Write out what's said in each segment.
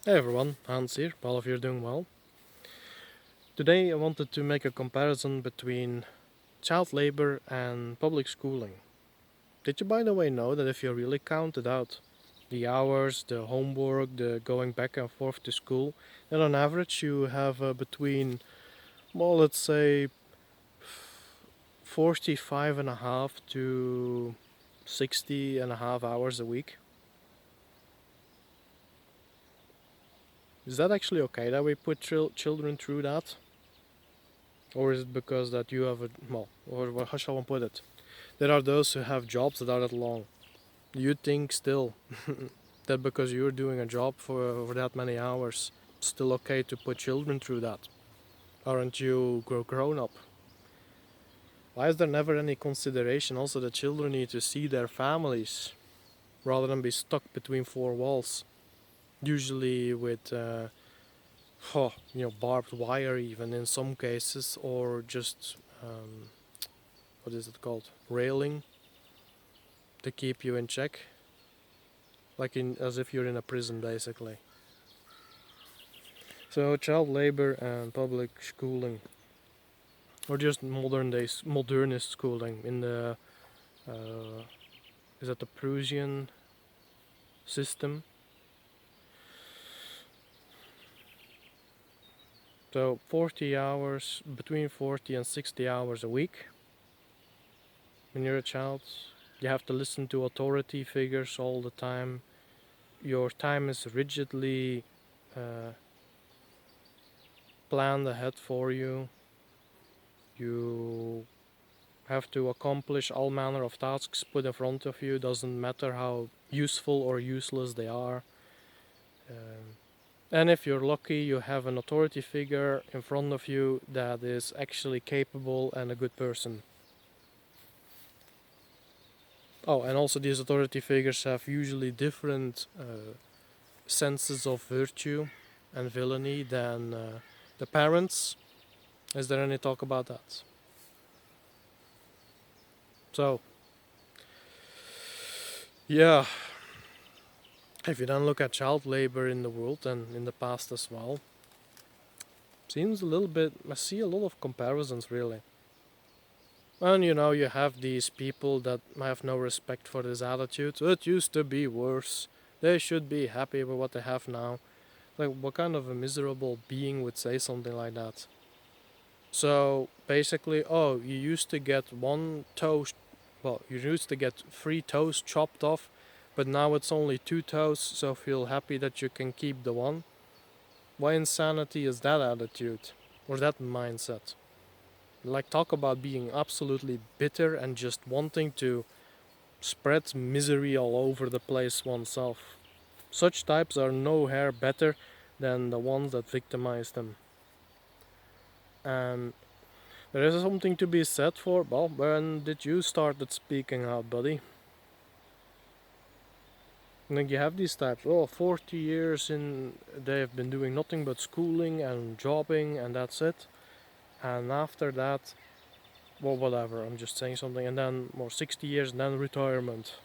Hey everyone, Hans here. All of you are doing well. Today I wanted to make a comparison between child labor and public schooling. Did you, by the way, know that if you really counted out the hours, the homework, the going back and forth to school, that on average you have between, well, let's say 45 and a half to 60 and a half hours a week? Is that actually okay that we put children through that? Or is it because that you have a, well, or how shall one put it? There are those who have jobs that are that long. You think still that because you're doing a job for that many hours, it's still okay to put children through that? Aren't you grown up? Why is there never any consideration also that children need to see their families rather than be stuck between four walls? Usually with, barbed wire even in some cases, or just, what is it called? Railing to keep you in check. Like in as if you're in a prison basically. So child labor and public schooling, or just modernist schooling in the is that the Prussian system? So 40 hours, between 40 and 60 hours a week. When you're a child, you have to listen to authority figures all the time. Your time is rigidly uh, planned ahead for you. You have to accomplish all manner of tasks put in front of you, doesn't matter how useful or useless they are. Um, and if you're lucky, you have an authority figure in front of you that is actually capable and a good person. Oh, and also these authority figures have usually different senses of virtue and villainy than the parents. Is there any talk about that? So, yeah, if you then look at child labor in the world and in the past as well, seems a little bit. I see a lot of comparisons really. And you have these people that have no respect for this attitude. It used to be worse. They should be happy with what they have now. Like, what kind of a miserable being would say something like that? So basically, oh, you used to get one toast. Well, you used to get three toes chopped off, but now it's only two toes. So feel happy that you can keep the one. Why insanity is that attitude or that mindset? Like, talk about being absolutely bitter and just wanting to spread misery all over the place oneself. Such types are no hair better than the ones that victimize them. And there is something to be said for, well, when did you started speaking out, buddy? Like, you have these types, oh, 40 years in, they've been doing nothing but schooling and jobbing and that's it. And after that, well, whatever, I'm just saying something. And then more 60 years and then retirement.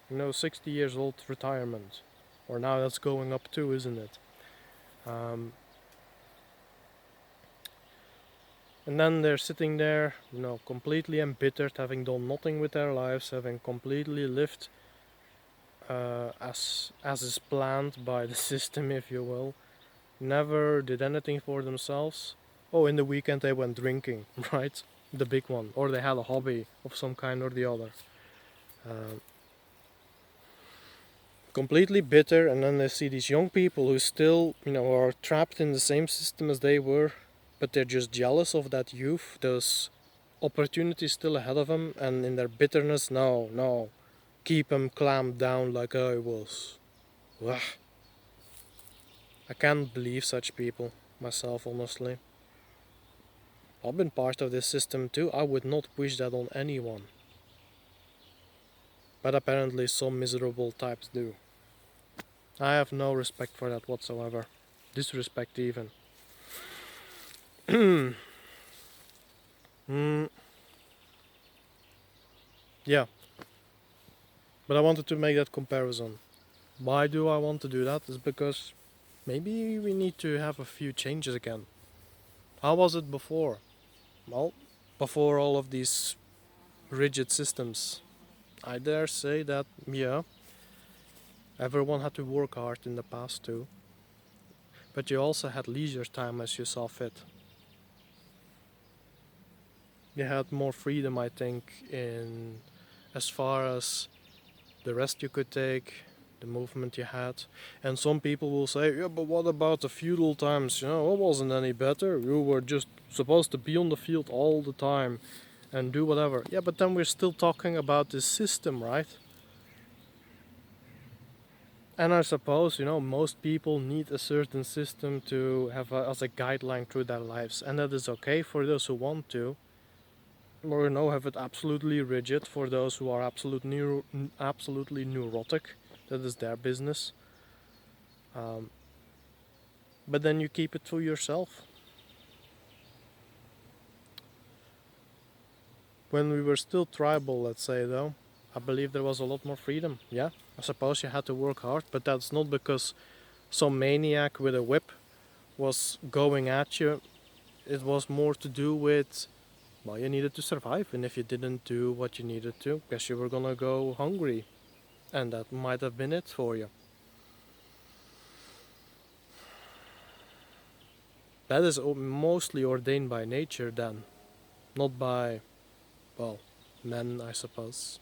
60 years old retirement. Or now that's going up too, isn't it? Um, and then they're sitting there, completely embittered, having done nothing with their lives, having completely lived as is planned by the system, if you will. Never did anything for themselves. Oh, in the weekend they went drinking, right? The big one. Or they had a hobby of some kind or the other. Uh, Completely bitter, and then they see these young people who still, are trapped in the same system as they were, but they're just jealous of that youth, those opportunities still ahead of them, and in their bitterness, no, no, keep them clamped down like I was. Ugh. I can't believe such people, myself, honestly. I've been part of this system too. I would not wish that on anyone. But apparently, some miserable types do. I have no respect for that whatsoever. Disrespect, even. Mm, yeah, but I wanted to make that comparison. Why do I want to do that? Is because maybe we need to have a few changes again. How was it before? Well, before all of these rigid systems, I dare say that, yeah, everyone had to work hard in the past too. But you also had leisure time as you saw fit. You had more freedom, I think, in as far as the rest you could take, the movement you had. And some people will say, yeah, but what about the feudal times? You know, it wasn't any better. You were just supposed to be on the field all the time and do whatever. Yeah, but then we're still talking about this system, right? And I suppose, most people need a certain system to have as a guideline through their lives. And that is okay for those who want to. Or, have it absolutely rigid for those who are absolutely neurotic. That is their business. Um, but then you keep it to yourself. When we were still tribal, let's say, though, I believe there was a lot more freedom. Yeah, I suppose you had to work hard, but that's not because some maniac with a whip was going at you. It was more to do with, well, you needed to survive, and if you didn't do what you needed to, guess you were gonna go hungry, and that might have been it for you. That is mostly ordained by nature, then, not by, well, men, I suppose.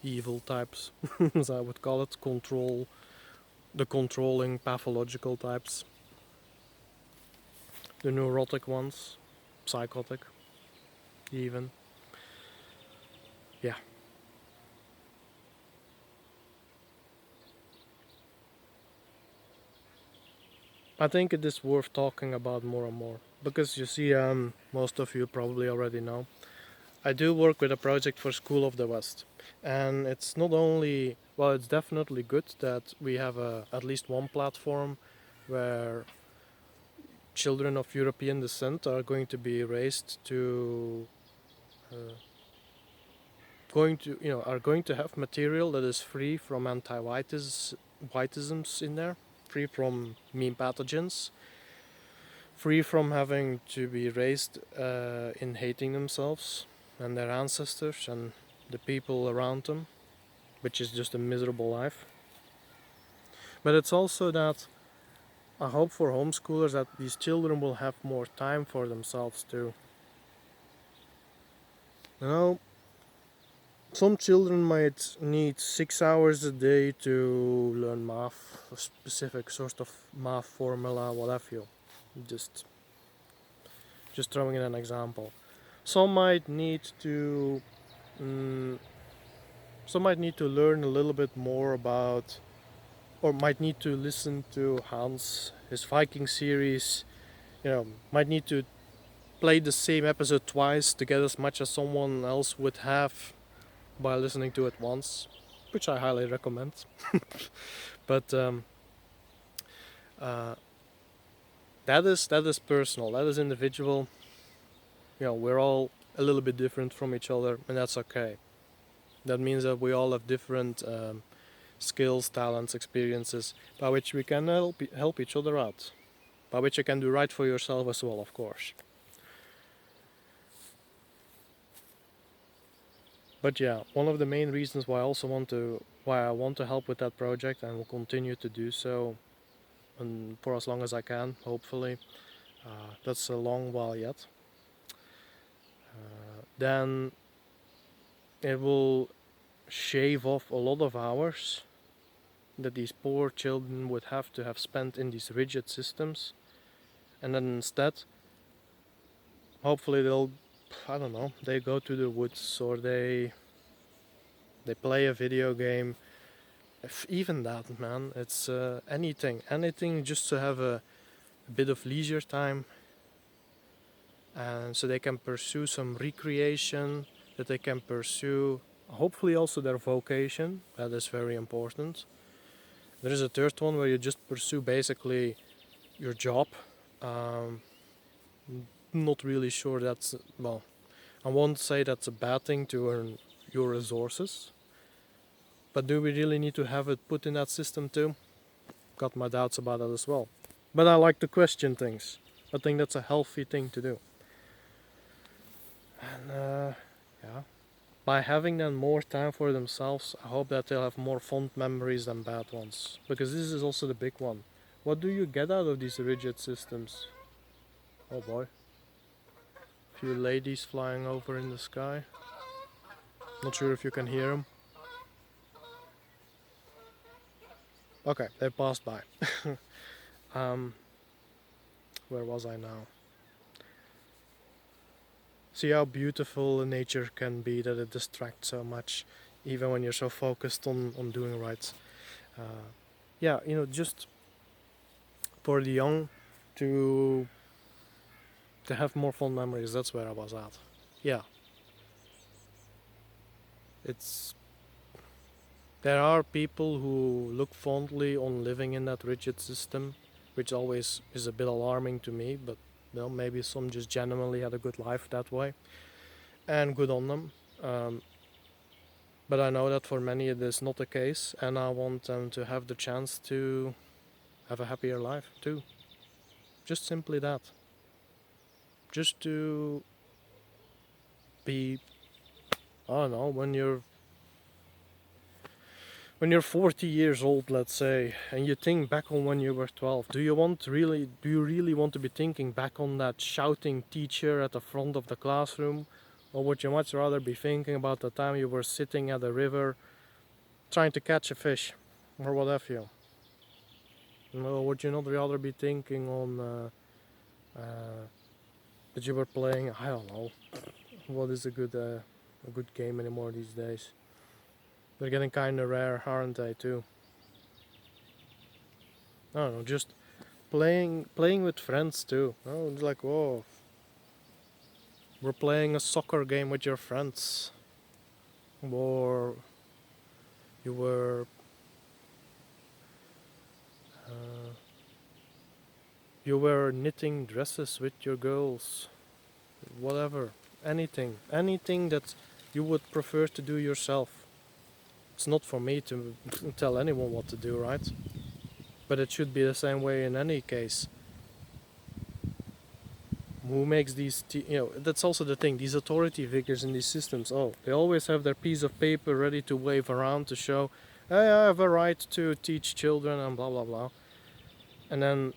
Evil types, as I would call it, the controlling pathological types, the neurotic ones, psychotic, even. Yeah. I think it is worth talking about more and more because you see, most of you probably already know. I do work with a project for School of the West, and it's not only, well, it's definitely good that we have at least one platform where children of European descent are going to be raised to uh, are going to have material that is free from whiteisms in there, free from mean pathogens, free from having to be raised in hating themselves and their ancestors and the people around them, which is just a miserable life. But it's also that I hope for homeschoolers that these children will have more time for themselves too. You know, some children might need 6 hours a day to learn math, a specific sort of math formula, what have you. Just throwing in an example. Some might need to mm, some might need to learn a little bit more about, or might need to listen to Hans, his Viking series. Might need to play the same episode twice to get as much as someone else would have by listening to it once, which I highly recommend. But uh, that is personal. That is individual. We're all a little bit different from each other, and that's okay. That means that we all have different skills, talents, experiences by which we can help each other out, by which you can do right for yourself as well, of course. But yeah, one of the main reasons why I want to help with that project and will continue to do so, and for as long as I can, hopefully. That's a long while yet. Then it will shave off a lot of hours that these poor children would have to have spent in these rigid systems, and then instead, hopefully I don't know, they go to the woods or they play a video game. If even that, man, it's anything just to have a bit of leisure time, and so they can pursue some recreation, that they can pursue hopefully also their vocation. That is very important. There is a third one where you just pursue basically your job. um, Not really sure that's, well, I won't say that's a bad thing to earn your resources, but do we really need to have it put in that system too? got my doubts about it as well. But I like to question things. I think that's a healthy thing to do. And yeah, by having them more time for themselves, I hope that they'll have more fond memories than bad ones. Because this is also the big one. What do you get out of these rigid systems? Oh boy. A few ladies flying over in the sky. Not sure if you can hear them. Okay, they passed by. um, where was I now? See how beautiful nature can be, that it distracts so much, even when you're so focused on doing right. Yeah, just for the young to have more fond memories. That's where I was at. Yeah, it's there are people who look fondly on living in that rigid system, which always is a bit alarming to me. But maybe some just genuinely had a good life that way, and good on them. Um, but I know that for many it is not the case, and I want them to have the chance to have a happier life too. Just simply that. Just to be, I don't know, when you're 40 years old, let's say, and you think back on when you were 12, do you really want to be thinking back on that shouting teacher at the front of the classroom, or would you much rather be thinking about the time you were sitting at the river trying to catch a fish, or what have you? Or would you not rather be thinking on that you were playing, I don't know, what is a good game anymore these days? They're getting kind of rare, aren't they, too? I don't know, just playing with friends too. Oh, it's like, whoa, we're playing a soccer game with your friends, or you were uh, you were knitting dresses with your girls, whatever, anything that you would prefer to do yourself. It's not for me to tell anyone what to do, right? But it should be the same way in any case. Who makes these that's also the thing, these authority figures in these systems, they always have their piece of paper ready to wave around to show, hey, I have a right to teach children and blah blah blah, and then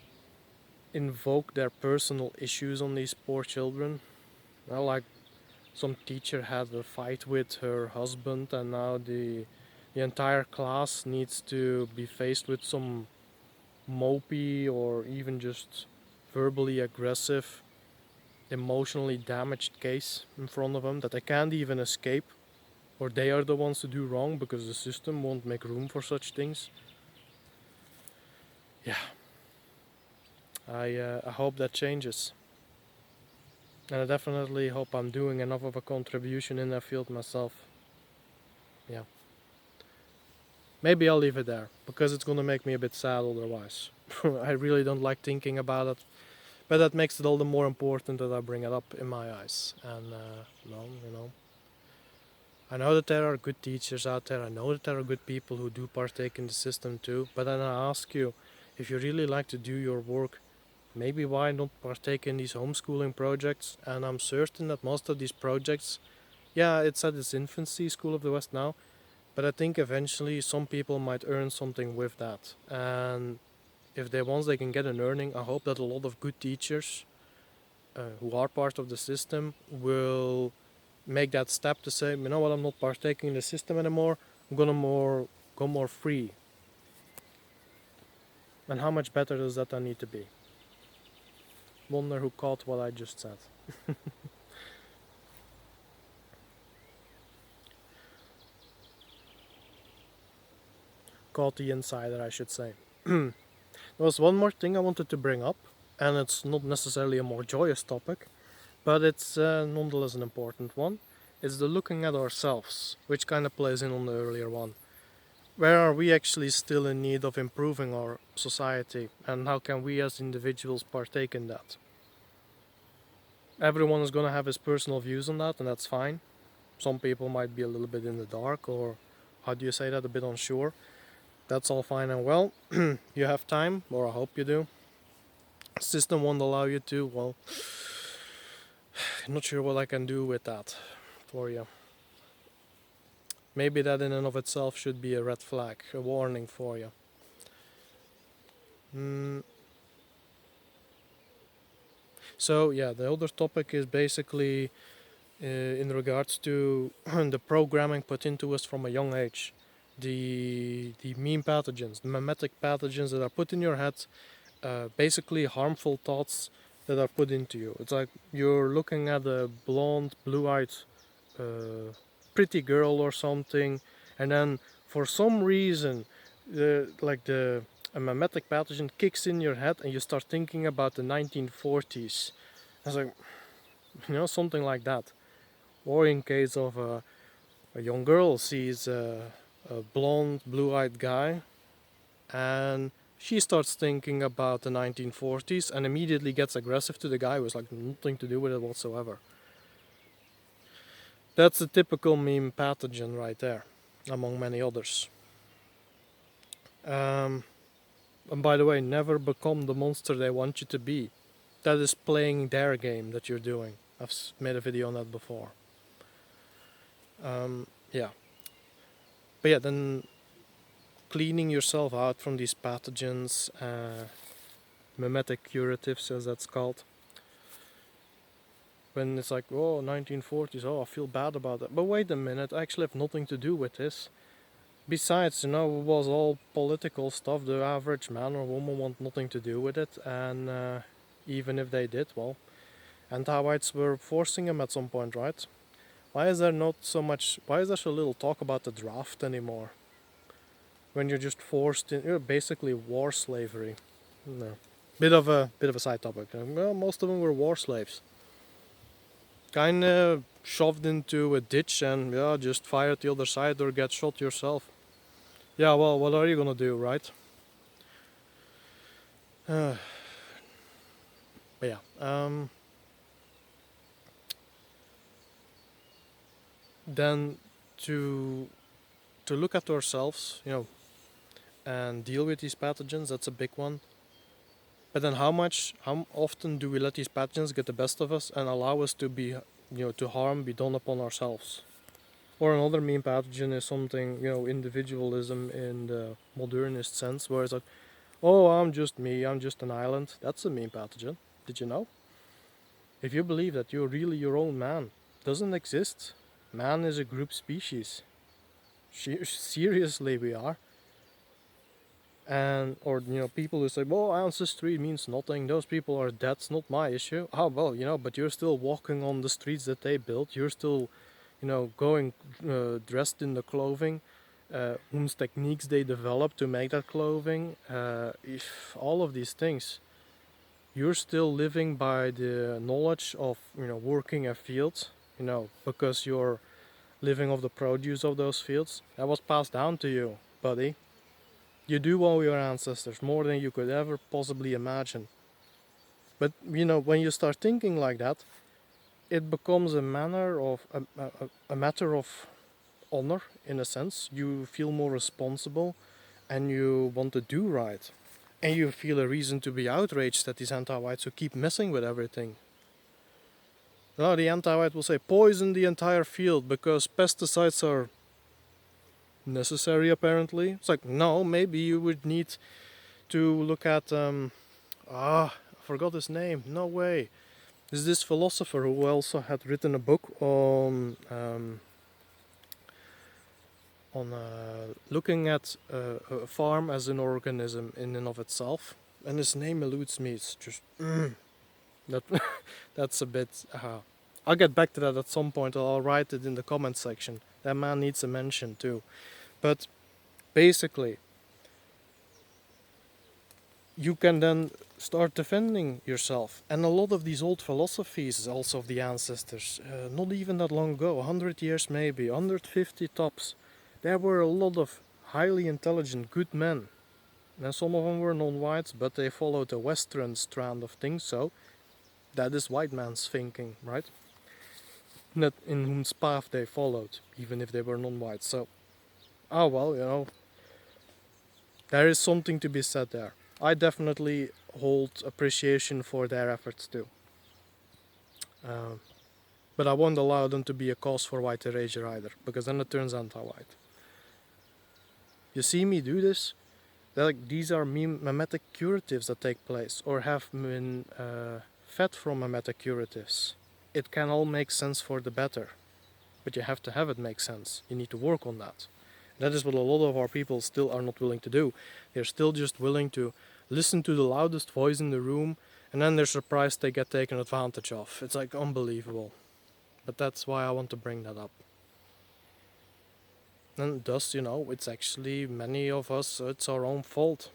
invoke their personal issues on these poor children. Well, like some teacher had a fight with her husband, and now the entire class needs to be faced with some mopey or even just verbally aggressive, emotionally damaged case in front of them that they can't even escape, or they are the ones to do wrong because the system won't make room for such things. Yeah, I hope that changes, and I definitely hope I'm doing enough of a contribution in that field myself. Yeah, maybe I'll leave it there because it's gonna make me a bit sad otherwise. I really don't like thinking about it, but that makes it all the more important that I bring it up in my eyes. And well, I know that there are good teachers out there. I know that there are good people who do partake in the system too. But then I ask you, if you really like to do your work, maybe why not partake in these homeschooling projects? And I'm certain that most of these projects, yeah, it's at its infancy, School of the West now, but I think eventually some people might earn something with that. And if once they can get an earning, I hope that a lot of good teachers who are part of the system will make that step to say, you know what, I'm not partaking in the system anymore. I'm gonna go more free. And how much better does that then need to be? Wonder who caught what I just said. Caught the insider, I should say. There was one more thing I wanted to bring up, and it's not necessarily a more joyous topic, but it's nonetheless an important one. It's the looking at ourselves, which kind of plays in on the earlier one. Where are we actually still in need of improving our society, and how can we as individuals partake in that? Everyone is going to have his personal views on that, and that's fine. Some people might be a little bit in the dark, or how do you say that, a bit unsure. That's all fine and well. You have time, or I hope you do. System won't allow you to. Well, I'm not sure what I can do with that for you. Maybe that in and of itself should be a red flag, a warning for you. So yeah, the other topic is basically in regards to the programming put into us from a young age. The meme pathogens, the memetic pathogens that are put in your head, basically harmful thoughts that are put into you. It's like you're looking at a blonde, blue-eyed, pretty girl or something, and then for some reason, the a memetic pathogen kicks in your head, and you start thinking about the 1940s. It's like, something like that. Or in case of a young girl sees a blonde, blue-eyed guy, and she starts thinking about the 1940s and immediately gets aggressive to the guy who has like nothing to do with it whatsoever. That's a typical meme pathogen right there, among many others. And by the way, never become the monster they want you to be. That is playing their game that you're doing. I've made a video on that before. Yeah. But yeah, then cleaning yourself out from these pathogens, memetic curatives as that's called. When it's like, oh, 1940s, oh, I feel bad about that. But wait a minute, I actually have nothing to do with this. Besides, it was all political stuff. The average man or woman want nothing to do with it. And even if they did, well, anti-whites were forcing them at some point, right? Why is there so little talk about the draft anymore? When you're just forced in, you're basically war slavery. No. Bit of a side topic. Well, most of them were war slaves. Kinda shoved into a ditch and just fire at the other side or get shot yourself. Yeah, well, what are you gonna do, right? But yeah, then to look at ourselves, and deal with these pathogens. That's a big one. But then how often do we let these pathogens get the best of us and allow us to be, to harm be done upon ourselves? Or another meme pathogen is something, individualism in the modernist sense, where it's like, oh, I'm just me, I'm just an island. That's a meme pathogen. Did you know? If you believe that you're really your own man, doesn't exist. Man is a group species. Seriously, we are. And or people who say, well, ancestry means nothing, those people are dead, it's not my issue. Oh well, but you're still walking on the streets that they built, you're still going dressed in the clothing whose techniques they developed to make that clothing, if all of these things, you're still living by the knowledge of working a field, because you're living off the produce of those fields that was passed down to you, buddy. You do owe your ancestors more than you could ever possibly imagine. But when you start thinking like that, it becomes a matter of honor in a sense. You feel more responsible, and you want to do right, and you feel a reason to be outraged at these anti-whites who keep messing with everything. Now the anti-white will say poison the entire field because pesticides are necessary apparently. It's like, no, maybe you would need to look at I forgot his name. No way. Is this philosopher who also had written a book on looking at a farm as an organism in and of itself, and his name eludes me. It's just that that's a bit. I'll get back to that at some point. I'll write it in the comment section. That man needs a mention too. But basically, you can then start defending yourself. And a lot of these old philosophies, also of the ancestors, not even that long ago, 100 years maybe, 150 tops, there were a lot of highly intelligent, good men. And some of them were non-whites, but they followed the Western strand of things, so that is white man's thinking, right? Not in whose path they followed, even if they were non-white. So, oh well, There is something to be said there. I definitely hold appreciation for their efforts too. But I won't allow them to be a cause for white erasure either, because then it turns anti-white. You see me do this? Like, these are memetic curatives that take place, or have been fed from memetic curatives. It can all make sense for the better, but you have to have it make sense. You need to work on that. That is what a lot of our people still are not willing to do. They're still just willing to listen to the loudest voice in the room, and then they're surprised they get taken advantage of. It's like unbelievable. But that's why I want to bring that up. And thus, it's actually many of us, it's our own fault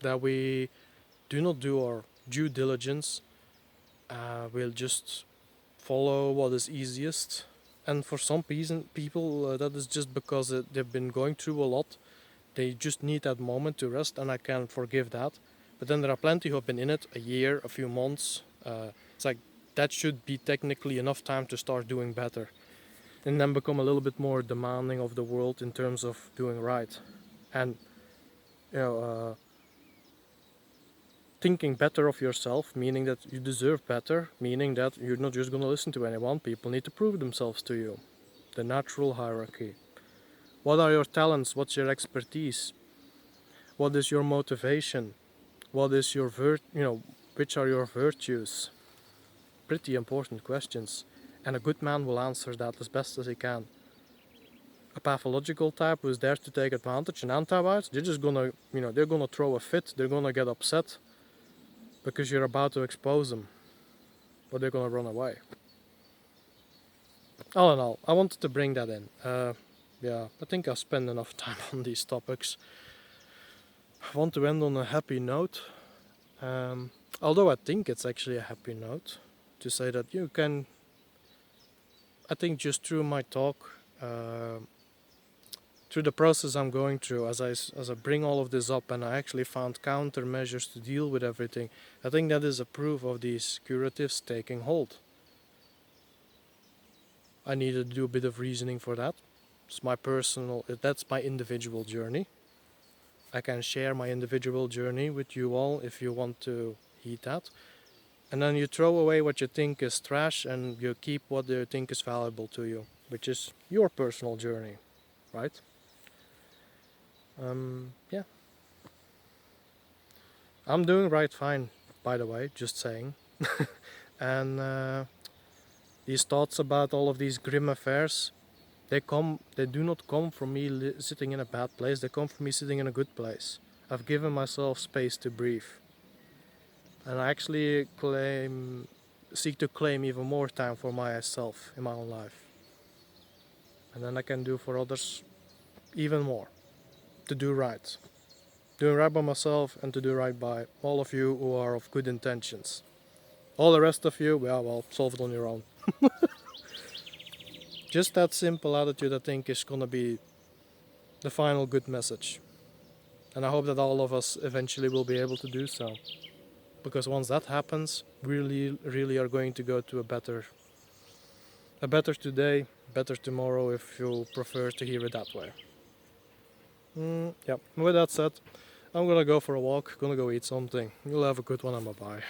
that we do not do our due diligence. We'll just follow what is easiest. And for some people, that is just because they've been going through a lot. They just need that moment to rest, and I can forgive that. But then there are plenty who have been in it a year, a few months. It's like that should be technically enough time to start doing better. And then become a little bit more demanding of the world in terms of doing right. And, thinking better of yourself, meaning that you deserve better, meaning that you're not just going to listen to anyone. People need to prove themselves to you. The natural hierarchy. What are your talents? What's your expertise? What is your motivation? What is your which are your virtues? Pretty important questions. And a good man will answer that as best as he can. A pathological type who is there to take advantage, and anti-whites, they're just gonna, they're gonna throw a fit. They're gonna get upset because you're about to expose them, but they're gonna run away. All in all, I wanted to bring that in. I think I've spent enough time on these topics. I want to end on a happy note. Although I think it's actually a happy note to say that you can, I think just through my talk, through the process I'm going through, as I bring all of this up and I actually found countermeasures to deal with everything, I think that is a proof of these curatives taking hold. I needed to do a bit of reasoning for that. That's my individual journey. I can share my individual journey with you all if you want to heed that. And then you throw away what you think is trash and you keep what you think is valuable to you, which is your personal journey, right? Yeah. I'm doing right fine, by the way, just saying. And these thoughts about all of these grim affairs, they do not come from me sitting in a bad place, they come from me sitting in a good place. I've given myself space to breathe. And I actually seek to claim even more time for myself in my own life. And then I can do for others even more. To do right. Doing right by myself and to do right by all of you who are of good intentions. All the rest of you, well, solve it on your own. Just that simple attitude, I think, is gonna be the final good message. And I hope that all of us eventually will be able to do so. Because once that happens, we really are going to go to a better today, better tomorrow, if you prefer to hear it that way. Yeah, with that said, I'm gonna go for a walk, gonna go eat something. You'll have a good one, and bye-bye.